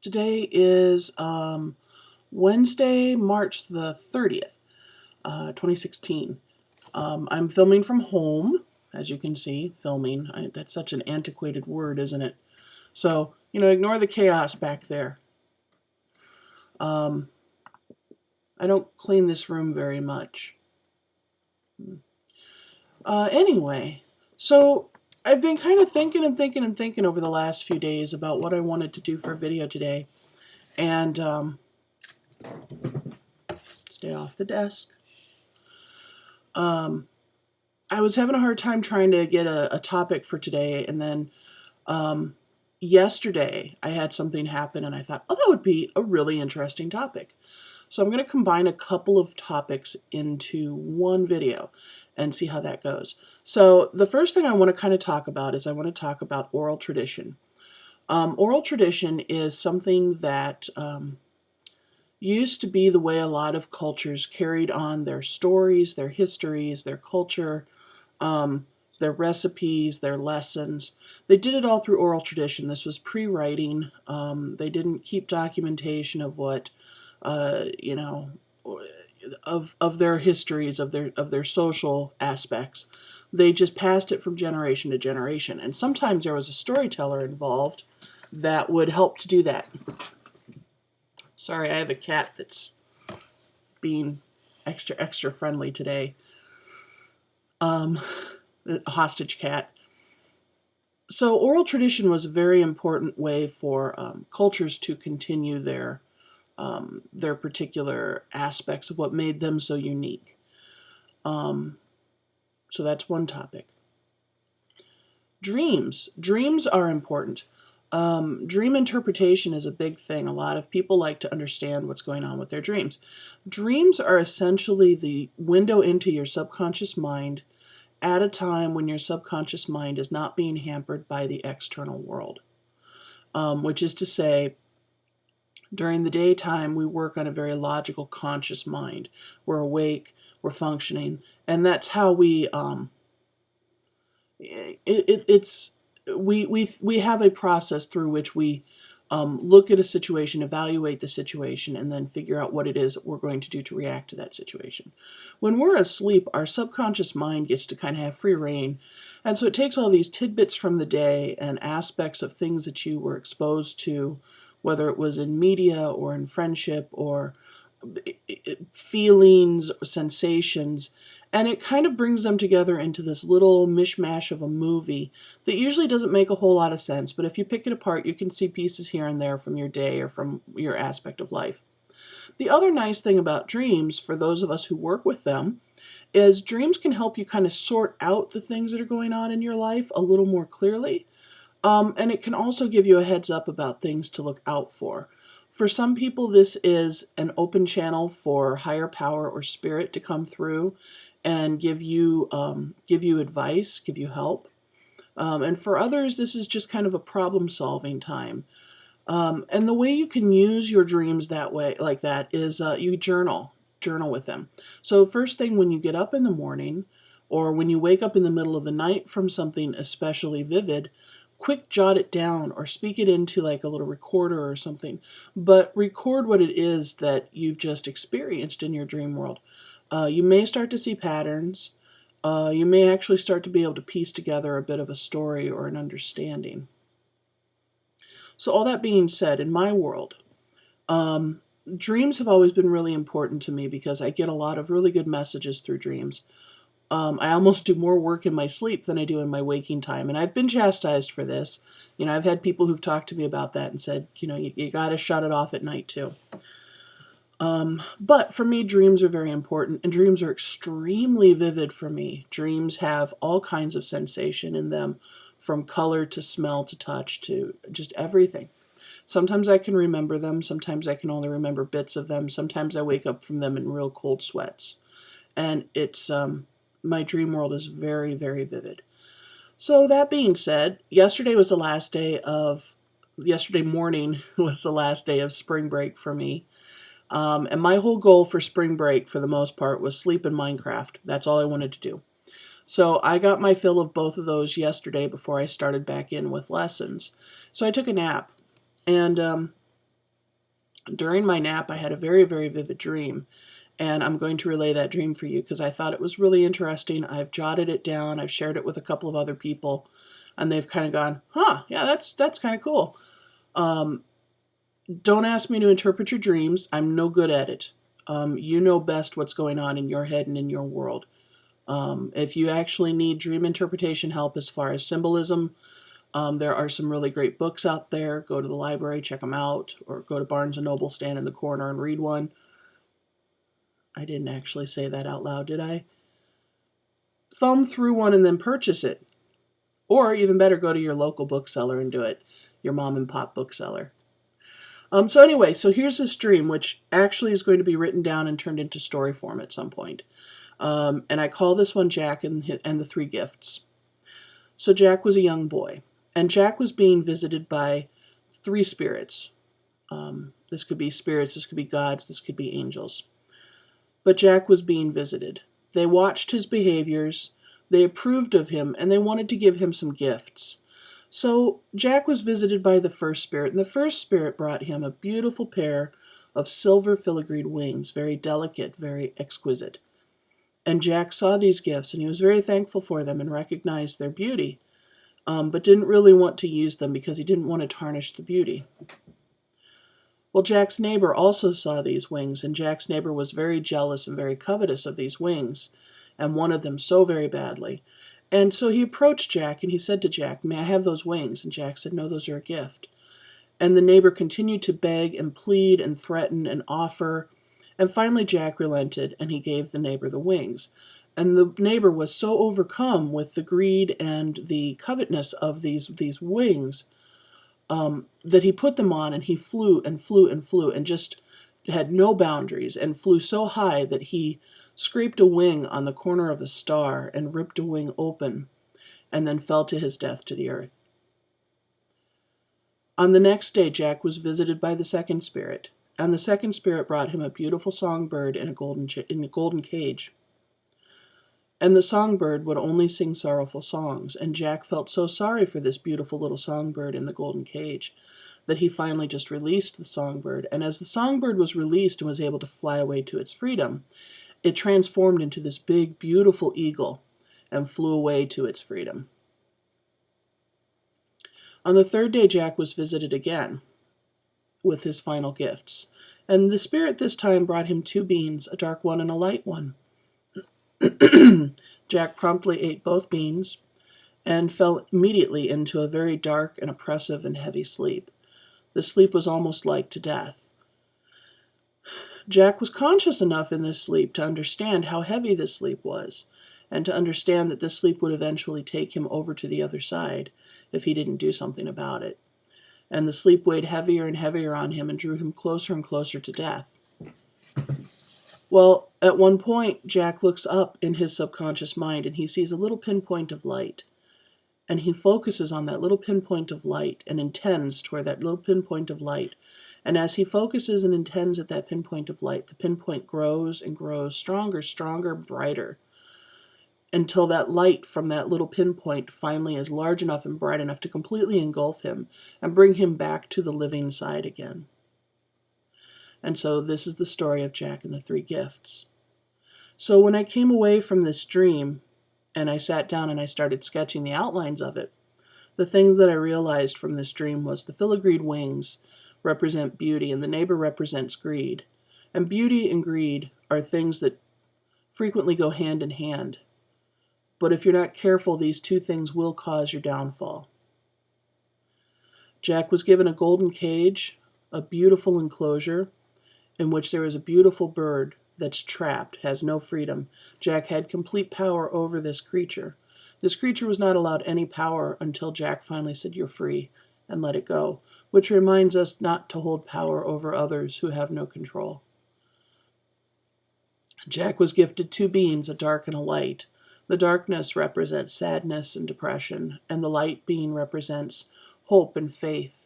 Today is Wednesday, March the 30th, 2016. I'm filming from home, as you can see, filming. That's such an antiquated word, isn't it? So, ignore the chaos back there. I don't clean this room very much. Anyway, so I've been kind of thinking over the last few days about what I wanted to do for a video today. And, stay off the desk. I was having a hard time trying to get a topic for today, and then yesterday I had something happen and I thought, oh, that would be a really interesting topic. So I'm going to combine a couple of topics into one video and see how that goes. So the first thing I want to kind of talk about is I want to talk about oral tradition. Oral tradition is something that used to be the way a lot of cultures carried on their stories, their histories, their culture, their recipes, their lessons. They did it all through oral tradition. This was pre-writing. They didn't keep documentation of what, of their histories, of their social aspects. They just passed it from generation to generation. And sometimes there was a storyteller involved that would help to do that. Sorry, I have a cat that's being extra friendly today. A hostage cat. So oral tradition was a very important way for cultures to continue their particular aspects of what made them so unique. So that's one topic. Dreams. Dreams are important. Dream interpretation is a big thing. A lot of people like to understand what's going on with their dreams. Dreams are essentially the window into your subconscious mind at a time when your subconscious mind is not being hampered by the external world. Which is to say, during the daytime, we work on a very logical, conscious mind. We're awake, we're functioning, and that's how we, we have a process through which we look at a situation, evaluate the situation, and then figure out what it is that we're going to do to react to that situation. When we're asleep, our subconscious mind gets to kind of have free reign, and so it takes all these tidbits from the day and aspects of things that you were exposed to, whether it was in media or in friendship or feelings, sensations, and it kind of brings them together into this little mishmash of a movie that usually doesn't make a whole lot of sense, but if you pick it apart, you can see pieces here and there from your day or from your aspect of life. The other nice thing about dreams, for those of us who work with them, is dreams can help you kind of sort out the things that are going on in your life a little more clearly, and it can also give you a heads up about things to look out for. For some people, this is an open channel for higher power or spirit to come through and give you advice, give you help. And for others, this is just kind of a problem-solving time. And the way you can use your dreams that way, like that, is you journal with them. So first thing when you get up in the morning, or when you wake up in the middle of the night from something especially vivid, quick jot it down or speak it into like a little recorder or something, but record what it is that you've just experienced in your dream world. You may start to see patterns. You may actually start to be able to piece together a bit of a story or an understanding. So all that being said, in my world, dreams have always been really important to me because I get a lot of really good messages through dreams. I almost do more work in my sleep than I do in my waking time. And I've been chastised for this. I've had people who've talked to me about that and said, you got to shut it off at night too. But for me, dreams are very important, and dreams are extremely vivid for me. Dreams have all kinds of sensation in them, from color to smell to touch to just everything. Sometimes I can remember them. Sometimes I can only remember bits of them. Sometimes I wake up from them in real cold sweats. And it's, my dream world is very, very vivid. So that being said, yesterday morning was the last day of spring break for me. And my whole goal for spring break, for the most part, was sleep and Minecraft. That's all I wanted to do. So I got my fill of both of those yesterday before I started back in with lessons. So I took a nap. And During my nap, I had a very, very vivid dream, and I'm going to relay that dream for you because I thought it was really interesting. I've jotted it down. I've shared it with a couple of other people, and they've kind of gone, huh, yeah, that's kind of cool. Don't ask me to interpret your dreams. I'm no good at it. You know best what's going on in your head and in your world. If you actually need dream interpretation help as far as symbolism, there are some really great books out there. Go to the library, check them out, or go to Barnes & Noble, stand in the corner and read one. I didn't actually say that out loud, did I? Thumb through one and then purchase it. Or even better, go to your local bookseller and do it, your mom and pop bookseller. So anyway, so here's this dream, which actually is going to be written down and turned into story form at some point. And I call this one Jack and the Three Gifts. So Jack was a young boy, and Jack was being visited by three spirits. This could be spirits, this could be gods, this could be angels. But Jack was being visited. They watched his behaviors, they approved of him, and they wanted to give him some gifts. So Jack was visited by the first spirit, and the first spirit brought him a beautiful pair of silver filigreed wings, very delicate, very exquisite. And Jack saw these gifts, and he was very thankful for them and recognized their beauty, but didn't really want to use them because he didn't want to tarnish the beauty. Well, Jack's neighbor also saw these wings, and Jack's neighbor was very jealous and very covetous of these wings, and wanted them so very badly. And so he approached Jack, and he said to Jack, "May I have those wings?" And Jack said, "No, those are a gift." And the neighbor continued to beg and plead and threaten and offer, and finally Jack relented, and he gave the neighbor the wings. And the neighbor was so overcome with the greed and the covetousness of these wings that he put them on, and he flew and flew and flew and just had no boundaries and flew so high that he scraped a wing on the corner of a star and ripped a wing open and then fell to his death to the earth. On the next day, Jack was visited by the second spirit, and the second spirit brought him a beautiful songbird in a golden cage. And the songbird would only sing sorrowful songs, and Jack felt so sorry for this beautiful little songbird in the golden cage that he finally just released the songbird. And as the songbird was released and was able to fly away to its freedom, it transformed into this big, beautiful eagle and flew away to its freedom. On the third day, Jack was visited again with his final gifts, and the spirit this time brought him two beans, a dark one and a light one. Jack promptly ate both beans and fell immediately into a very dark and oppressive and heavy sleep. The sleep was almost like to death. Jack was conscious enough in this sleep to understand how heavy this sleep was, and to understand that this sleep would eventually take him over to the other side if he didn't do something about it. And the sleep weighed heavier and heavier on him and drew him closer and closer to death. Well, at one point, Jack looks up in his subconscious mind and he sees a little pinpoint of light. And he focuses on that little pinpoint of light and intends toward that little pinpoint of light. And as he focuses and intends at that pinpoint of light, the pinpoint grows and grows, stronger, stronger, brighter, until that light from that little pinpoint finally is large enough and bright enough to completely engulf him and bring him back to the living side again. And so this is the story of Jack and the Three Gifts. So when I came away from this dream and I sat down and I started sketching the outlines of it, the things that I realized from this dream was the filigreed wings represent beauty and the neighbor represents greed. And beauty and greed are things that frequently go hand in hand. But if you're not careful, these two things will cause your downfall. Jack was given a golden cage, a beautiful enclosure, in which there is a beautiful bird that's trapped, has no freedom. Jack had complete power over this creature. This creature was not allowed any power until Jack finally said, "You're free," and let it go, which reminds us not to hold power over others who have no control. Jack was gifted two beans, a dark and a light. The darkness represents sadness and depression, and the light being represents hope and faith.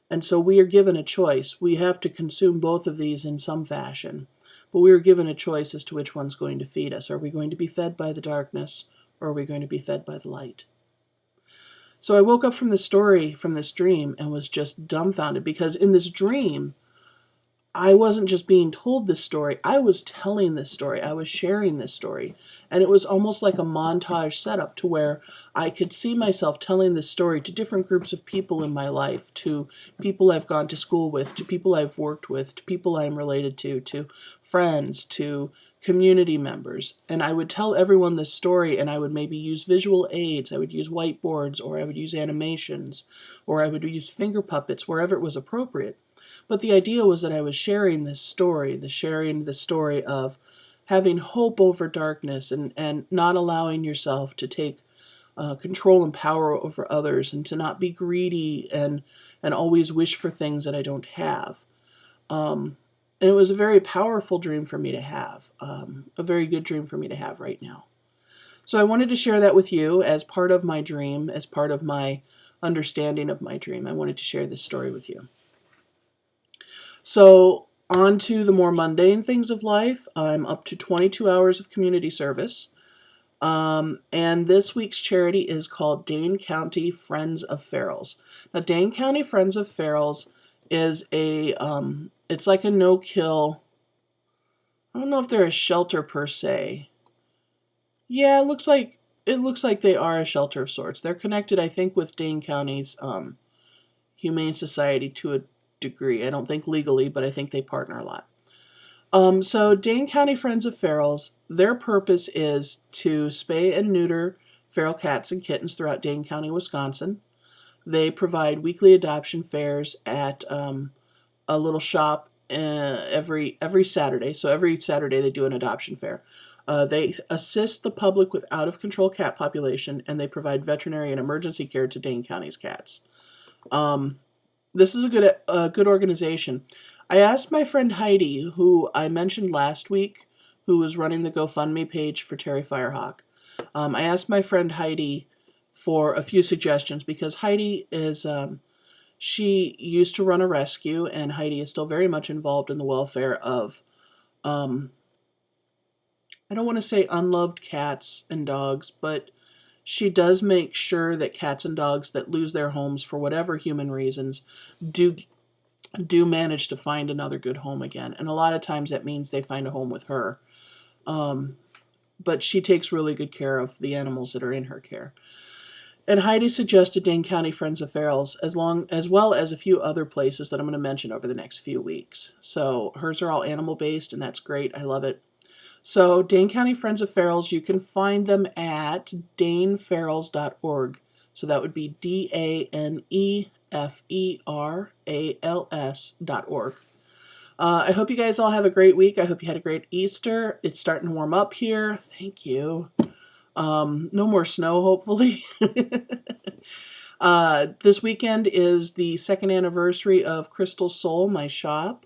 And so we are given a choice. We have to consume both of these in some fashion, but we are given a choice as to which one's going to feed us. Are we going to be fed by the darkness, or are we going to be fed by the light? So I woke up from this story, from this dream, and was just dumbfounded, because in this dream, I wasn't just being told this story, I was telling this story, I was sharing this story. And it was almost like a montage setup to where I could see myself telling this story to different groups of people in my life, to people I've gone to school with, to people I've worked with, to people I'm related to friends, to community members. And I would tell everyone this story, and I would maybe use visual aids, I would use whiteboards, or I would use animations, or I would use finger puppets wherever it was appropriate. But the idea was that I was sharing this story, sharing the story of having hope over darkness, and not allowing yourself to take control and power over others, and to not be greedy and always wish for things that I don't have. And it was a very powerful dream for me to have, a very good dream for me to have right now. So I wanted to share that with you as part of my dream, as part of my understanding of my dream. I wanted to share this story with you. So on to the more mundane things of life. I'm up to 22 hours of community service. And this week's charity is called Dane County Friends of Ferals. Now, Dane County Friends of Ferals is it's like a no-kill, I don't know if they're a shelter per se. Yeah, it looks like they are a shelter of sorts. They're connected, I think, with Dane County's Humane Society to a degree. I don't think legally, but I think they partner a lot. So Dane County Friends of Ferals, their purpose is to spay and neuter feral cats and kittens throughout Dane County, Wisconsin. They provide weekly adoption fairs at a little shop every Saturday. So every Saturday they do an adoption fair. They assist the public with out-of-control cat population, and they provide veterinarian emergency care to Dane County's cats. This is a good organization. I asked my friend Heidi, who I mentioned last week, who was running the GoFundMe page for Terry Firehawk. I asked my friend Heidi for a few suggestions because Heidi is, she used to run a rescue, and Heidi is still very much involved in the welfare of, I don't want to say unloved cats and dogs, but she does make sure that cats and dogs that lose their homes for whatever human reasons do manage to find another good home again. And a lot of times that means they find a home with her. But she takes really good care of the animals that are in her care. And Heidi suggested Dane County Friends of Ferals, as well as a few other places that I'm going to mention over the next few weeks. So hers are all animal-based, and that's great. I love it. So Dane County Friends of Ferals, you can find them at daneferals.org. So that would be DANEFERALS.org. I hope you guys all have a great week. I hope you had a great Easter. It's starting to warm up here. Thank you. No more snow, hopefully. This weekend is the 2nd anniversary of Crystal Soul, my shop.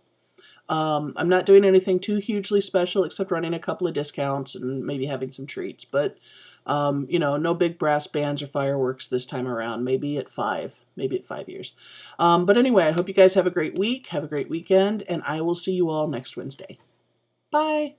I'm not doing anything too hugely special except running a couple of discounts and maybe having some treats. But, no big brass bands or fireworks this time around. Maybe at 5 years. But anyway, I hope you guys have a great week. Have a great weekend. And I will see you all next Wednesday. Bye.